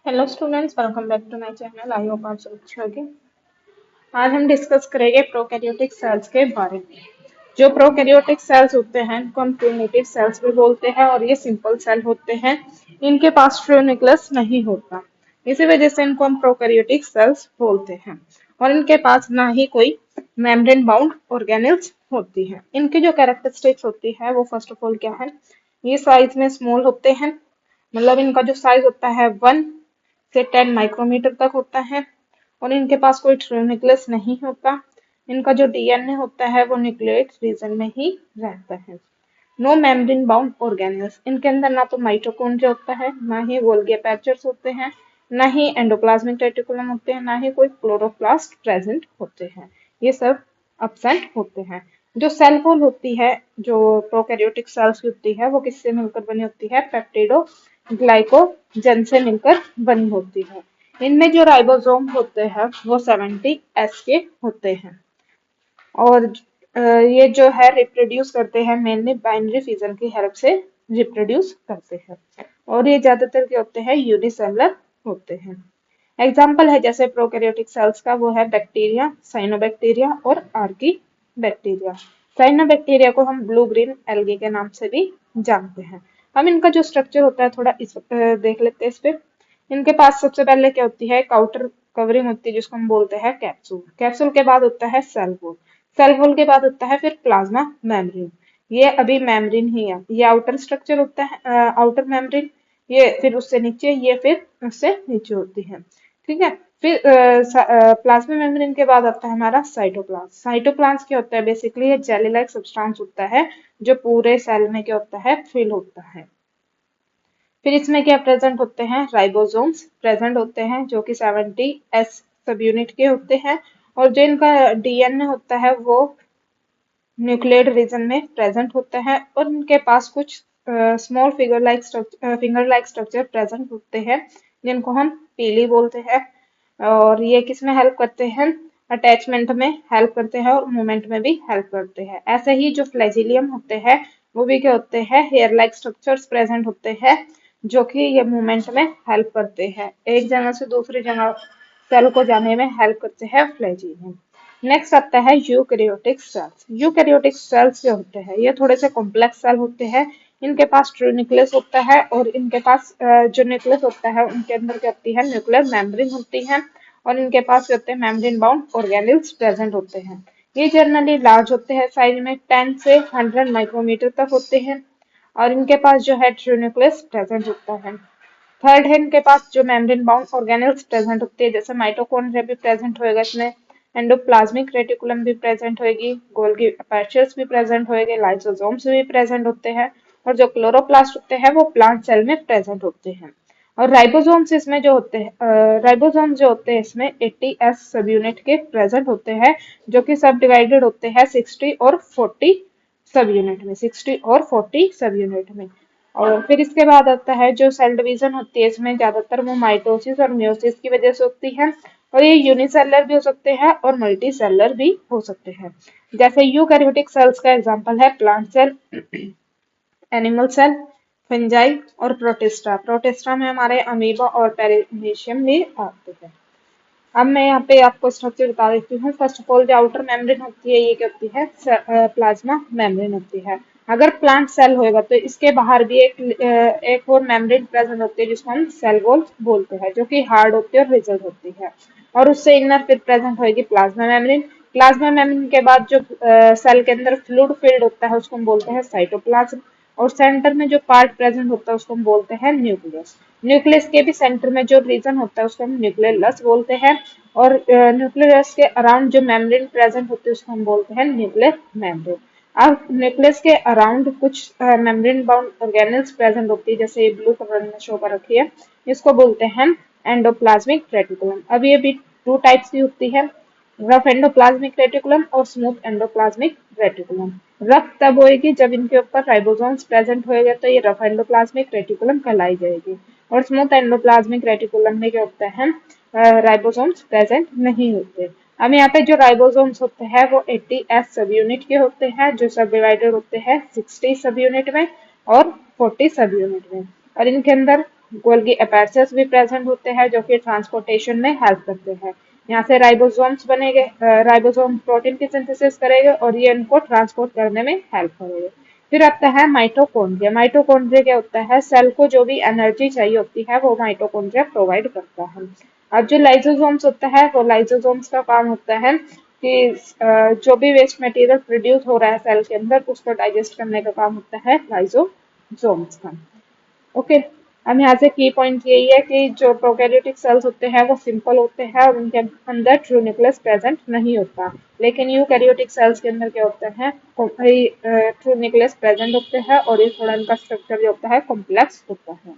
Hello students, welcome back to my channel. I hope आप सब अच्छे होंगे। आज हम डिस्कस करेंगे प्रोकैरियोटिक सेल्स के बारे में। जो प्रोकैरियोटिक सेल्स होते हैं इनको हम प्रिमिटिव सेल्स भी बोलते हैं और ये सिंपल सेल होते हैं। इनके पास ट्रू न्यूक्लियस नहीं होता, इसी वजह से इनको हम प्रोकैरियोटिक सेल्स बोलते हैं। और इनके पास ना ही कोई मेम्ब्रेन बाउंड ऑर्गेनेल्स होती है। इनकी जो कैरेक्टरिस्टिक्स होती है वो फर्स्ट ऑफ ऑल क्या है, ये साइज में स्मॉल होते हैं। मतलब इनका जो साइज होता है 1 से 10 माइक्रोमीटर तक होता है। और इनके पास कोई ट्रू न्यूक्लियस नहीं होता। इनका जो डीएनए होता है वो न्यूक्लियोइड रीजन में ही रहता है। नो मेम्ब्रेन बाउंड ऑर्गेनेल्स, इनके अंदर ना तो माइटोकॉन्ड्रिया होता है, ना ही गोल्गी एपर्चर्स होते हैं, ना ही एंडोप्लाज्मिक रेटिकुलम होते हैं, ना ही कोई क्लोरोप्लास्ट प्रेजेंट होते हैं। ये सब एब्सेंट होते हैं। जो सेल वॉल होती है, जो प्रोकैरियोटिक सेल्स की होती है, वो किससे मिलकर बनी होती है? पेप्टिडो ग्लाइकोजन से मिलकर बनी होती है। इनमें जो राइबोसोम होते हैं वो 70S के होते हैं। और ये जो है रिप्रोड्यूस करते हैं मेनली बाइनरी फिजन की हेल्प से रिप्रोड्यूस करते हैं। और ये ज्यादातर क्या होते हैं? यूनिसेलुलर होते हैं। एग्जाम्पल है जैसे प्रोकैरियोटिक सेल्स का, वो है बैक्टीरिया, साइनोबैक्टीरिया और आर्की बैक्टीरिया। साइनोबैक्टीरिया को हम ब्लू ग्रीन एल्गी के नाम से भी जानते हैं। हम इनका जो स्ट्रक्चर होता है थोड़ा देख लेते हैं इस पे। इनके पास सबसे पहले क्या होती है? एक आउटर कवरिंग होती है जिसको हम बोलते हैं कैप्सूल। कैप्सूल के बाद होता है सेल वॉल। सेल वॉल के बाद होता है फिर प्लाज्मा मेम्ब्रेन। ये अभी मेम्ब्रेन ही है, ये आउटर स्ट्रक्चर होता है, आउटर मेम्ब्रेन। ये फिर उससे नीचे, ये फिर उससे नीचे होती है। ठीक है। फिर प्लाज्मा मेम्ब्रेन के बाद आता है हमारा साइटोप्लाज्म। साइटोप्लाज्म क्या होता है? बेसिकली ये जेली लाइक सब्सटेंस होता है जो पूरे सेल में क्या होता है? फिल होता है। फिर इसमें क्या प्रेजेंट होते हैं? राइबोसोम्स प्रेजेंट होते हैं जो कि 70S सब यूनिट के होते हैं। और जो इनका डीएनए होता है वो न्यूक्लियोइड रीजन में प्रेजेंट होता है। और इनके पास कुछ small finger like structure present होते हैं जिनको हम पीली बोलते हैं। और ये किस में हेल्प करते हैं? अटैचमेंट में हेल्प करते हैं और मूवमेंट में भी हेल्प करते हैं। ऐसे ही जो फ्लैजिलियम होते हैं वो भी क्या होते हैं? हेयर लाइक स्ट्रक्चर्स प्रेजेंट होते हैं जो कि ये मूवमेंट में हेल्प करते हैं, एक जगह से दूसरी जगह सेल को जाने में हेल्प करते हैं फ्लैजिलियम। नेक्स्ट आता है यूकैरियोटिक सेल्स। यूकैरियोटिक सेल्स जो होते हैं ये थोड़े से कॉम्प्लेक्स सेल होते हैं। इनके पास ट्रू न्यूक्लियस होता है और इनके पास जो न्यूक्लियस होता है उनके अंदर क्या होती है? न्यूक्लियर मेम्ब्रेन होती है। और इनके पास क्या होते हैं? मेम्ब्रेन बाउंड ऑर्गेनेल्स प्रेजेंट होते हैं। ये जनरली लार्ज होते हैं, साइज में 10 से 100 माइक्रोमीटर तक होते हैं। और इनके पास जो है ट्रू न्यूक्लियस प्रेजेंट होता है। थर्ड है इनके पास जो मेम्ब्रेन बाउंड ऑर्गेनेल्स प्रेजेंट होती है, जैसे माइटोकॉन्ड्रिया भी प्रेजेंट होएगा इसमें, एंडोप्लाज्मिक रेटिकुलम भी प्रेजेंट होएगी, गोल्गी एपर्चर्स भी प्रेजेंट होएंगे, लाइसोसोम्स भी प्रेजेंट होते हैं। और जो क्लोरोप्लास्ट होते हैं वो प्लांट सेल में प्रेजेंट होते हैं। और राइबोसोम्स इसमें जो होते हैं, राइबोसोम्स जो होते हैं इसमें 80S सब यूनिट के प्रेजेंट होते हैं जो कि सब डिवाइडेड होते हैं 60 और 40 सब यूनिट में, 60 और 40 सब यूनिट में। और फिर इसके बाद आता है जो सेल डिवीजन होती है, इसमें ज्यादातर वो माइटोसिस और म्यूसिस की वजह से होती है। और ये यूनिसेलुलर भी हो सकते हैं और मल्टी सेलुलर भी हो सकते हैं। जैसे यूकैरियोटिक सेल्स का एग्जांपल है plant cell, animal cell, fungi और प्रोटिस्टा। प्रोटिस्टा में हमारे अमीबा और पेरिमीशियम भी आते हैं। अब मैं यहाँ पे आपको स्ट्रक्चर बता देती हूँ। फर्स्ट ऑफ ऑल जो आउटर मेम्ब्रेन होती है ये क्या होती है? प्लाज्मा मेम्ब्रेन होती है। अगर प्लांट सेल होएगा तो इसके बाहर भी एक और मेम्ब्रेन प्रेजेंट होती है जिसको हम सेल वॉल बोलते हैं, जो कि हार्ड होती है और रिजिड होती है। और उससे इनर फिर प्रेजेंट होएगी प्लाज्मा मेम्ब्रेन। प्लाज्मा मेम्ब्रेन के बाद जो सेल के अंदर फ्लूइड फील्ड होता है उसको हम बोलते हैं साइटोप्लाज्म। और सेंटर में जो पार्ट प्रेजेंट होता है उसको हम बोलते हैं न्यूक्लियस। न्यूक्लियस के भी सेंटर में जो रीजन होता है उसको हम न्यूक्लियस बोलते हैं। और न्यूक्लियस के अराउंड जो मेम्ब्रेन प्रेजेंट होती है उसको हम बोलते हैं न्यूक्लियर मेम्ब्रेन। अब न्यूक्लियस के अराउंड कुछ मेम्ब्रेन बाउंड ऑर्गेनेल्स प्रेजेंट होती है, जैसे ब्लू कलर में शो कर रखी है, इसको बोलते हैं एंडोप्लाज्मिक रेटिकुलम। अब ये भी टू टाइप्स की होती है, रफ एंडोप्लाज्मिक रेटिकुलम और स्मूथ एंडोप्लाज्मिक रेटिकुलम। रफ तब होएगी जब इनके ऊपर राइबोसोम्स प्रेजेंट होएगा तो ये रफ एंडोप्लाज्मिक रेटिकुलम कहलाई जाएगी। और स्मूथ एंडोप्लाज्मिक रेटिकुलम में क्या होता है? राइबोसोम्स प्रेजेंट नहीं होते। अब यहाँ पे जो राइबोसोम्स होते हैं वो 80S सब यूनिट के होते हैं जो सब डिवाइडेड होते हैं 60 सब यूनिट में और 40 सब यूनिट में। और इनके अंदर गोल्गी अपेरेचर्स भी प्रेजेंट होते हैं जो कि ट्रांसपोर्टेशन में हेल्प करते हैं। यहाँ से राइबोसोम्स बनेंगे, राइबोसोम प्रोटीन की सिंथेसिस करेंगे और ये इनको ट्रांसपोर्ट करने में हेल्प करेंगे। फिर आता है माइटोकॉन्ड्रिया। माइटोकॉन्ड्रिया क्या होता है? सेल को जो भी एनर्जी चाहिए होती है वो माइटोकॉन्ड्रिया प्रोवाइड करता है। अब जो लाइसोसोम्स होता है वो लाइसोसोम्स का काम होता है कि जो भी वेस्ट मटेरियल प्रोड्यूस हो रहा है सेल के अंदर उसको डाइजेस्ट करने का काम होता है लाइसोसोम्स का। ओके। अब यहाँ से की पॉइंट यही है कि जो प्रोकैरियोटिक सेल्स होते हैं वो सिंपल होते हैं और उनके अंदर ट्रू न्यूक्लियस प्रेजेंट नहीं होता, लेकिन यूकैरियोटिक सेल्स के अंदर क्या होता है? ट्रू न्यूक्लियस प्रेजेंट होते हैं और ये थोड़ा इनका स्ट्रक्चर जो होता है कॉम्प्लेक्स होता है।